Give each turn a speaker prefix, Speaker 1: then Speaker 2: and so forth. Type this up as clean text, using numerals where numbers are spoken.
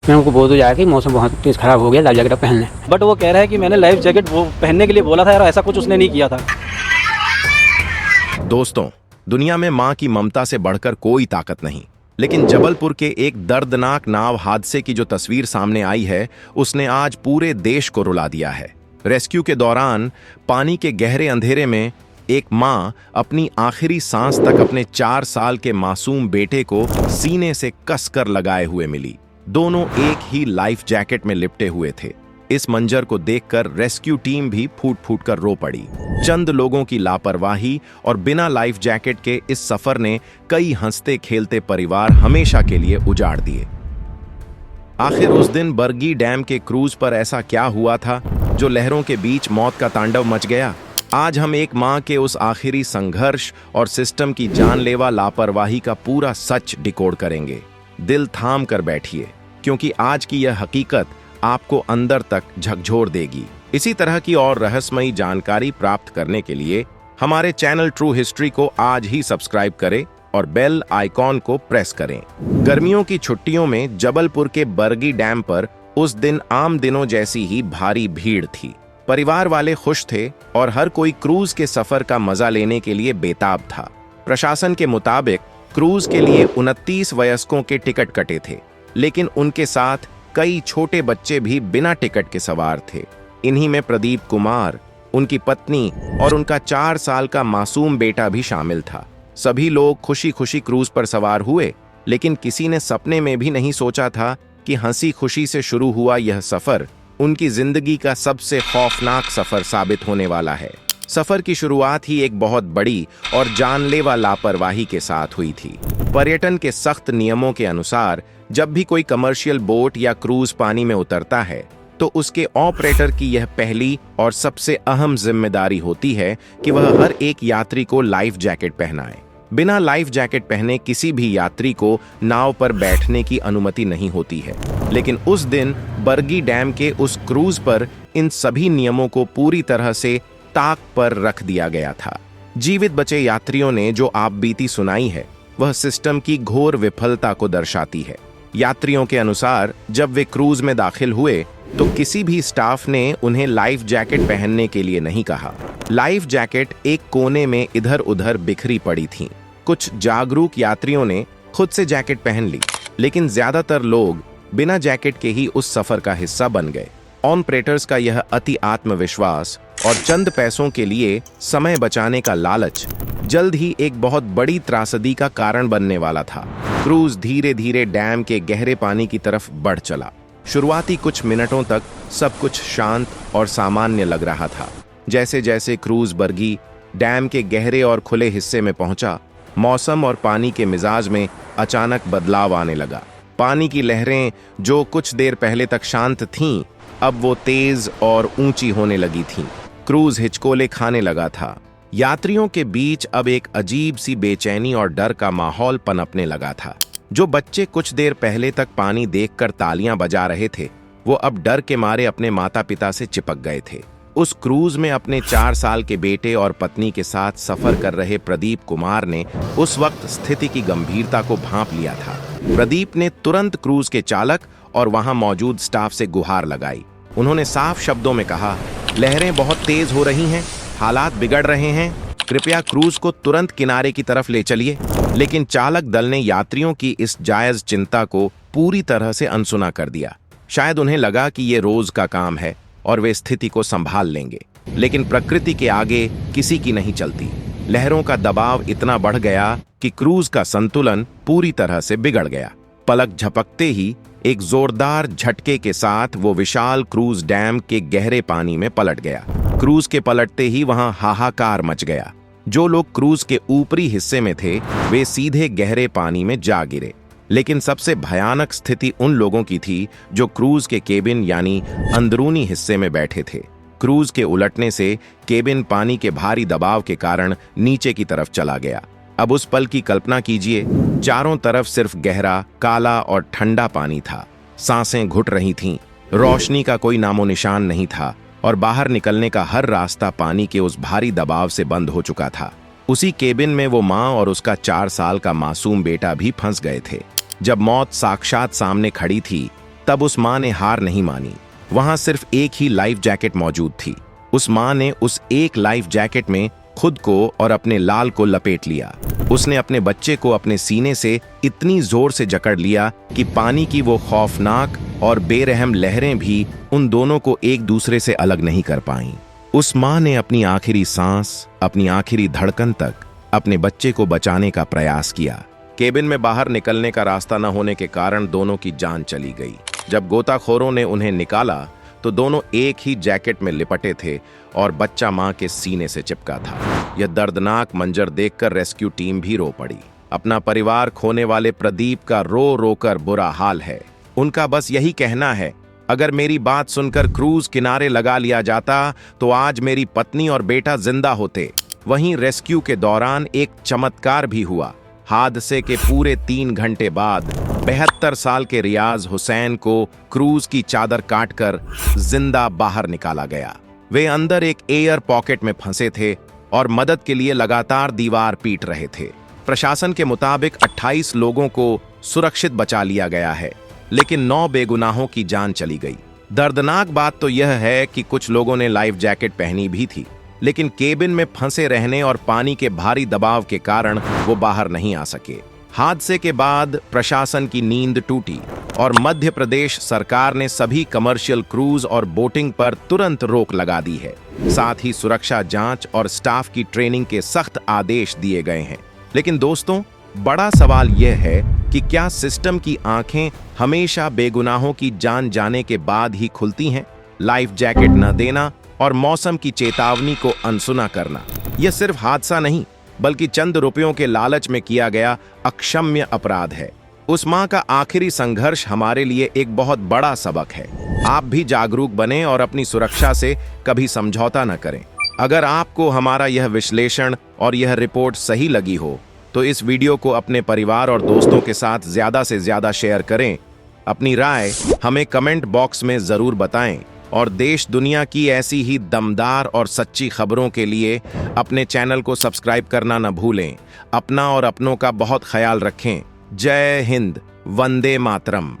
Speaker 1: मैं उनको बोल तो जाया कि मौसम बहुत तेज खराब हो गया, लाइफ जैकेट पहन लें।
Speaker 2: बट वो कह रहा है कि मैंने लाइफ जैकेट वो पहनने के लिए बोला था यार, ऐसा कुछ उसने नहीं किया था।
Speaker 3: दोस्तों, दुनिया में मां की ममता से बढ़कर कोई ताकत नहीं, लेकिन जबलपुर के एक दर्दनाक नाव हादसे की जो तस्वीर सामने आई है, उसने आज पूरे देश को रुला दिया है। रेस्क्यू के दौरान पानी के गहरे अंधेरे में एक मां अपनी आखिरी सांस तक अपने 4 साल के मासूम बेटे को सीने से कसकर लगाए हुए मिली। दोनों एक ही लाइफ जैकेट में लिपटे हुए थे। इस मंजर को देखकर रेस्क्यू टीम भी फूट फूट कर रो पड़ी। चंद लोगों की लापरवाही और बिना लाइफ जैकेट के इस सफर ने कई हंसते खेलते परिवार हमेशा के लिए उजाड़ दिए। आखिर उस दिन बरगी डैम के क्रूज पर ऐसा क्या हुआ था जो लहरों के बीच मौत का तांडव मच गया? आज हम एक मां के उस आखिरी संघर्ष और सिस्टम की जानलेवा लापरवाही का पूरा सच डिकोड करेंगे। दिल थाम कर बैठिए, क्योंकि आज की यह हकीकत आपको अंदर तक झकझोर देगी। इसी तरह की और रहस्यमयी जानकारी प्राप्त करने के लिए हमारे चैनल ट्रू हिस्ट्री को आज ही सब्सक्राइब करें और बेल आइकॉन को प्रेस करें। गर्मियों की छुट्टियों में जबलपुर के बरगी डैम पर उस दिन आम दिनों जैसी ही भारी भीड़ थी। परिवार वाले खुश थे और हर कोई क्रूज के सफर का मजा लेने के लिए बेताब था। प्रशासन के मुताबिक क्रूज के लिए 29 वयस्कों के टिकट कटे थे, लेकिन उनके साथ कई छोटे बच्चे भी बिना टिकट के सवार थे। इन्हीं में प्रदीप कुमार, उनकी पत्नी और उनका 4 साल का मासूम बेटा भी शामिल था। सभी लोग खुशी खुशी क्रूज पर सवार हुए, लेकिन किसी ने सपने में भी नहीं सोचा था कि हंसी खुशी से शुरू हुआ यह सफर उनकी जिंदगी का सबसे खौफनाक सफर साबित होने वाला है। सफर की शुरुआत ही एक बहुत बड़ी और जानलेवा लापरवाही के साथ हुई थी। पर्यटन के सख्त नियमों के अनुसार जब भी कोई कमर्शियल बोट या क्रूज पानी में उतरता है, तो उसके ऑपरेटर की यह पहली और सबसे अहम जिम्मेदारी होती है कि वह हर एक यात्री को लाइफ जैकेट पहनाए। बिना लाइफ जैकेट पहने किसी भी यात्री को नाव पर बैठने की अनुमति नहीं होती है। लेकिन उस दिन बरगी डैम के उस क्रूज पर इन सभी नियमों को पूरी तरह से ताक पर रख दिया गया था। जीवित बचे यात्रियों ने जो आपबीती सुनाई है, वह सिस्टम की घोर विफलता को दर्शाती है। यात्रियों के अनुसार जब वे क्रूज में दाखिल हुए तो किसी भी स्टाफ ने उन्हें लाइफ जैकेट पहनने के लिए नहीं कहा। लाइफ जैकेट एक कोने में इधर उधर बिखरी पड़ी थीं। कुछ जागरूक यात्रियों ने खुद से जैकेट पहन ली, लेकिन ज्यादातर लोग बिना जैकेट के ही उस सफर का हिस्सा बन गए। ऑपरेटर्स का यह अति आत्मविश्वास और चंद पैसों के लिए समय बचाने का लालच जल्द ही एक बहुत बड़ी त्रासदी का कारण बनने वाला था। क्रूज धीरे धीरे डैम के गहरे पानी की तरफ बढ़ चला। शुरुआती कुछ मिनटों तक सब कुछ शांत और सामान्य लग रहा था। जैसे जैसे क्रूज बरगी डैम के गहरे और खुले हिस्से में पहुंचा, मौसम और पानी के मिजाज में अचानक बदलाव आने लगा। पानी की लहरें जो कुछ देर पहले तक शांत थीं, अब वो तेज और ऊंची होने लगी थीं। क्रूज हिचकोले खाने लगा था। यात्रियों के बीच अब एक अजीब सी बेचैनी और डर का माहौल पनपने लगा था। जो बच्चे कुछ देर पहले तक पानी देखकर तालियां बजा रहे थे, वो अब डर के मारे अपने माता पिता से चिपक गए थे। उस क्रूज में अपने 4 साल के बेटे और पत्नी के साथ सफर कर रहे प्रदीप कुमार ने उस वक्त स्थिति की गंभीरता को भांप लिया था। प्रदीप ने तुरंत क्रूज के चालक और वहां मौजूद स्टाफ से गुहार लगाई। उन्होंने साफ शब्दों में कहा, लहरें बहुत तेज हो रही हैं, हालात बिगड़ रहे हैं, कृपया क्रूज को तुरंत किनारे की तरफ ले चलिए। लेकिन चालक दल ने यात्रियों की इस जायज चिंता को पूरी तरह से अनसुना कर दिया। शायद उन्हें लगा कि ये रोज का काम है और वे स्थिति को संभाल लेंगे, लेकिन प्रकृति के आगे किसी की नहीं चलती। लहरों का दबाव इतना बढ़ गया कि क्रूज का संतुलन पूरी तरह से बिगड़ गया। पलक झपकते ही एक जोरदार झटके के साथ वो विशाल क्रूज डैम के गहरे पानी में पलट गया। क्रूज के पलटते ही वहां हाहाकार मच गया। जो लोग क्रूज के ऊपरी हिस्से में थे, वे सीधे गहरे पानी में जा गिरे। लेकिन सबसे भयानक स्थिति उन लोगों की थी जो क्रूज के केबिन यानी अंदरूनी हिस्से में बैठे थे। क्रूज के उलटने से केबिन पानी के भारी दबाव के कारण नीचे की तरफ चला गया। अब उस पल की कल्पना कीजिए, चारों तरफ सिर्फ गहरा, काला और ठंडा पानी था। सांसें घुट रही थीं, रोशनी का कोई नामो निशान नहीं था और बाहर निकलने का हर रास्ता पानी के उस भारी दबाव से बंद हो चुका था। उसी केबिन में वो माँ और उसका 4 साल का मासूम बेटा भी फंस गए थे। जब मौत साक्षात सामने खड़ी थी, तब उस माँ ने हार नहीं मानी। वहां सिर्फ एक ही लाइफ जैकेट मौजूद थी। उस माँ ने उस एक लाइफ जैकेट में खुद को और अपने लाल को लपेट लिया। उसने अपने बच्चे को अपने सीने से इतनी जोर से जकड़ लिया कि पानी की वो खौफनाक और बेरहम लहरें भी उन दोनों को एक दूसरे से अलग नहीं कर पाईं। उस माँ ने अपनी आखिरी सांस, अपनी आखिरी धड़कन तक अपने बच्चे को बचाने का प्रयास किया। केबिन में बाहर निकलने का रास्ता न होने के कारण दोनों की जान चली गई। जब गोताखोरों ने उन्हें निकाला तो दोनों एक ही जैकेट में लिपटे थे और बच्चा मां के सीने से चिपका था। यह दर्दनाक मंजर देखकर रेस्क्यू टीम भी रो पड़ी। अपना परिवार खोने वाले प्रदीप का रो रो कर बुरा हाल है। उनका बस यही कहना है, अगर मेरी बात सुनकर क्रूज किनारे लगा लिया जाता तो आज मेरी पत्नी और बेटा जिंदा होते। वहीं रेस्क्यू के दौरान एक चमत्कार भी हुआ। हादसे के पूरे 3 घंटे बाद 72 साल के रियाज हुसैन को क्रूज की चादर काटकर जिंदा बाहर निकाला गया। वे अंदर एक एयर पॉकेट में फंसे थे और मदद के लिए लगातार दीवार पीट रहे थे। प्रशासन के मुताबिक 28 लोगों को सुरक्षित बचा लिया गया है, लेकिन 9 बेगुनाहों की जान चली गई। दर्दनाक बात तो यह है कि कुछ लोगों ने लाइफ जैकेट पहनी भी थी, लेकिन केबिन में फंसे रहने और पानी के भारी दबाव के कारण वो बाहर नहीं आ सके। हादसे के बाद प्रशासन की नींद टूटी और मध्य प्रदेश सरकार ने सभी कमर्शियल क्रूज और बोटिंग पर तुरंत रोक लगा दी है। साथ ही सुरक्षा जांच और स्टाफ की ट्रेनिंग के सख्त आदेश दिए गए हैं। लेकिन दोस्तों, बड़ा सवाल यह है कि क्या सिस्टम की आंखें हमेशा बेगुनाहों की जान जाने के बाद ही खुलती हैं? लाइफ जैकेट न देना और मौसम की चेतावनी को अनसुना करना, यह सिर्फ हादसा नहीं बल्कि चंद रुपयों के लालच में किया गया अक्षम्य अपराध है। उस मां का आखिरी संघर्ष हमारे लिए एक बहुत बड़ा सबक है। आप भी जागरूक बने और अपनी सुरक्षा से कभी समझौता न करें। अगर आपको हमारा यह विश्लेषण और यह रिपोर्ट सही लगी हो तो इस वीडियो को अपने परिवार और दोस्तों के साथ ज्यादा से ज्यादा शेयर करें। अपनी राय हमें कमेंट बॉक्स में जरूर बताएं और देश दुनिया की ऐसी ही दमदार और सच्ची खबरों के लिए अपने चैनल को सब्सक्राइब करना न भूलें। अपना और अपनों का बहुत ख्याल रखें। जय हिंद, वंदे मातरम।